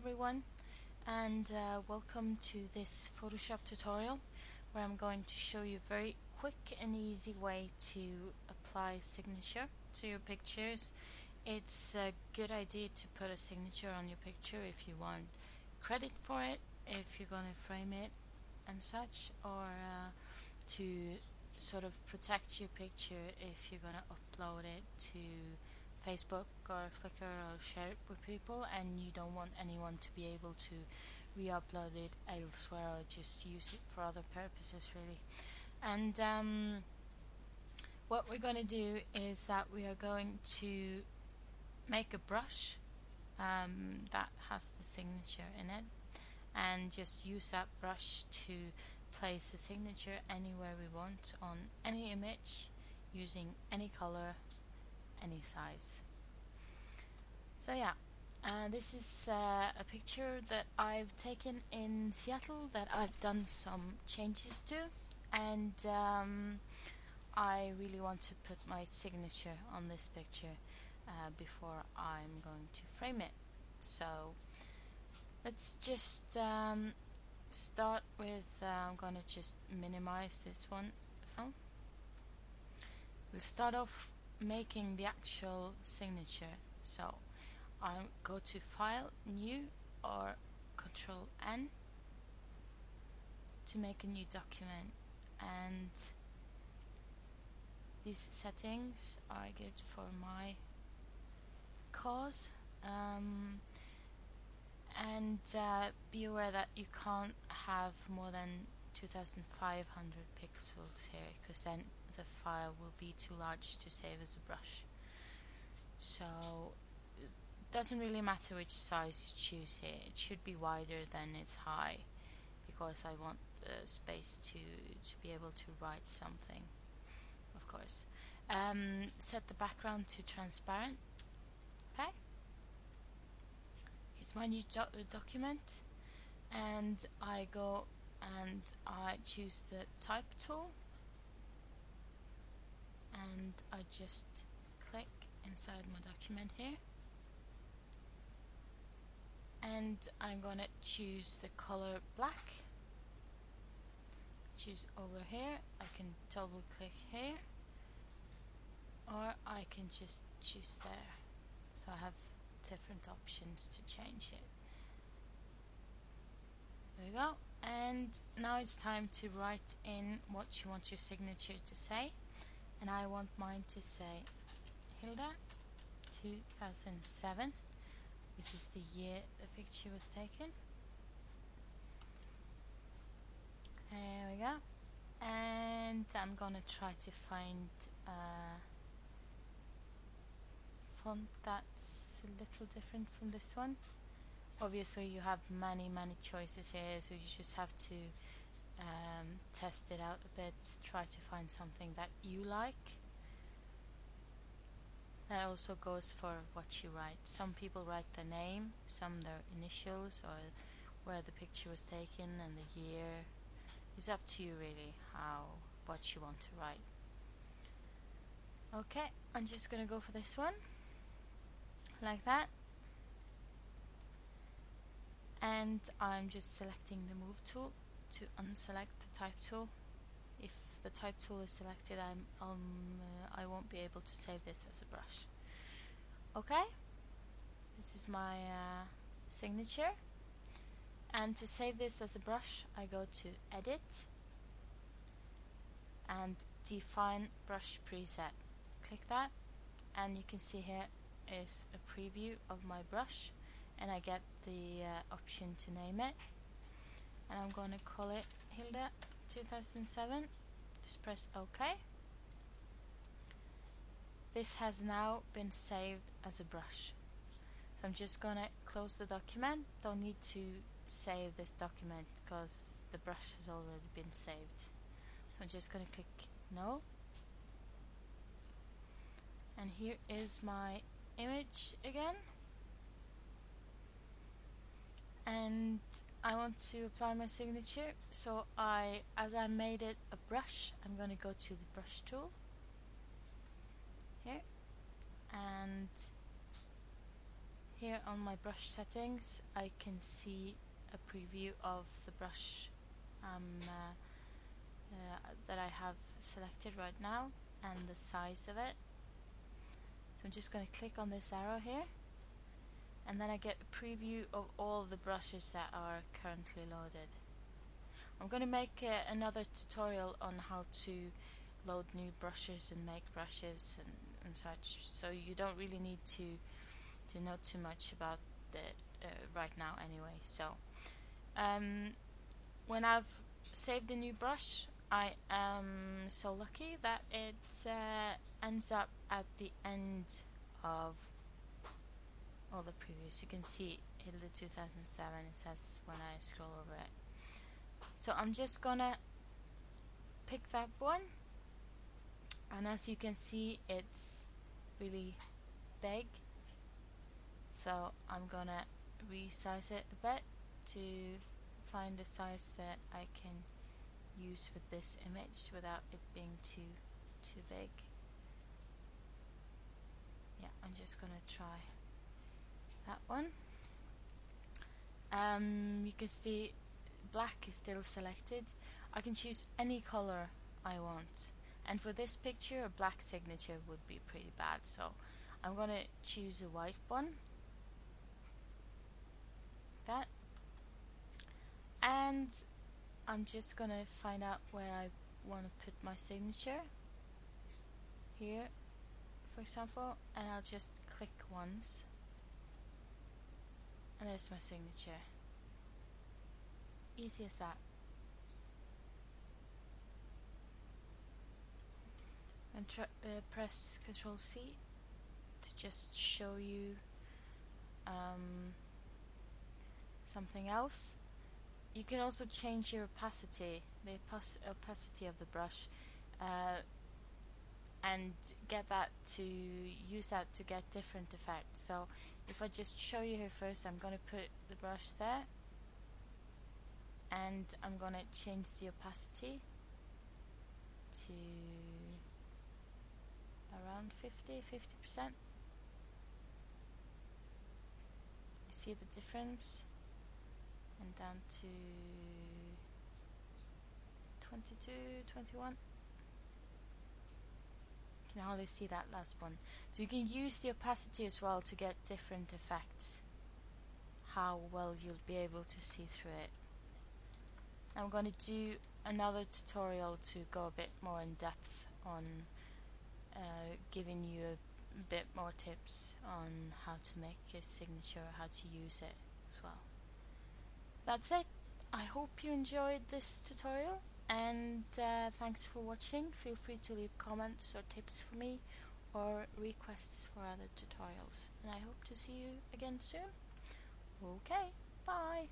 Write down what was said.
everyone, and welcome to this Photoshop tutorial where I'm going to show you a very quick and easy way to apply signature to your pictures. It's a good idea to put a signature on your picture if you want credit for it, if you're going to frame it and such, or to sort of protect your picture if you're going to upload it to Facebook or Flickr or share it with people and you don't want anyone to be able to re-upload it elsewhere or just use it for other purposes really. And what we're going to do is that we are going to make a brush that has the signature in it and just use that brush to place the signature anywhere we want on any image using any color, any size. So yeah, this is a picture that I've taken in Seattle that I've done some changes to, and I really want to put my signature on this picture before I'm going to frame it. So let's just start with I'm going to just minimize this one. We'll start off making the actual signature. So I'll go to File, New, or Control N to make a new document, and these settings are good for my cause. And be aware that you can't have more than 2500 pixels here, because then the file will be too large to save as a brush. So it doesn't really matter which size you choose here. It should be wider than it's high, because I want the space to be able to write something, of course. Set the background to transparent. Okay. It's my new document, and I go and I choose the type tool, and I just click inside my document here, and I'm gonna choose the color black. Choose over here. I can double click here, or I can just choose there. So I have different options to change it. There we go. And now it's time to write in what you want your signature to say, and I want mine to say Hilda 2007, which is the year the picture was taken. There we go. And I'm gonna try to find a font that's a little different from this one. Obviously you have many choices here, so you just have to test it out a bit, try to find something that you like. That also goes for what you write. Some people write their name, some their initials, or where the picture was taken and the year. It's up to you really what you want to write. Okay, I'm just gonna go for this one, like that. And I'm just selecting the move tool to unselect the type tool. If the type tool is selected, I won't be able to save this as a brush. Okay, this is my signature, and to save this as a brush I go to Edit and Define Brush Preset. Click that, and you can see here is a preview of my brush, and I get the option to name it, and I'm going to call it Hilda 2007. Just press OK. This has now been saved as a brush. So I'm just going to close the document. Don't need to save this document because the brush has already been saved. So I'm just going to click No. And here is my image again. And I want to apply my signature, so as I made it a brush, I'm going to go to the brush tool here, and Here on my brush settings I can see a preview of the brush that I have selected right now and the size of it. So I'm just going to click on this arrow here, and then I get a preview of all the brushes that are currently loaded. I'm going to make another tutorial on how to load new brushes and make brushes and such, so you don't really need to know too much about it right now anyway. So when I've saved a new brush, I am so lucky that it ends up at the end of all the previews. You can see Hilda 2007, it says when I scroll over it. So I'm just gonna pick that one, and as you can see it's really big, so I'm gonna resize it a bit to find the size that I can use with this image without it being too big. Yeah, I'm just gonna try that one. You can see black is still selected. I can choose any color I want, and for this picture a black signature would be pretty bad, so I'm gonna choose a white one, like that, and I'm just gonna find out where I want to put my signature here, for example, and I'll just click once and there's my signature. Easy as that. And press Ctrl C to just show you something else. You can also change your opacity, the opacity of the brush, and get that to use that to get different effects. So if I just show you here first, I'm going to put the brush there, and I'm going to change the opacity to around 50%. You see the difference, and down to 22, 21. You can hardly see that last one. So you can use the opacity as well to get different effects, how well you'll be able to see through it. I'm going to do another tutorial to go a bit more in depth on giving you a bit more tips on how to make a signature, how to use it as well. That's it. I hope you enjoyed this tutorial, and thanks for watching. Feel free to leave comments or tips for me or requests for other tutorials, and I hope to see you again soon. Okay, bye.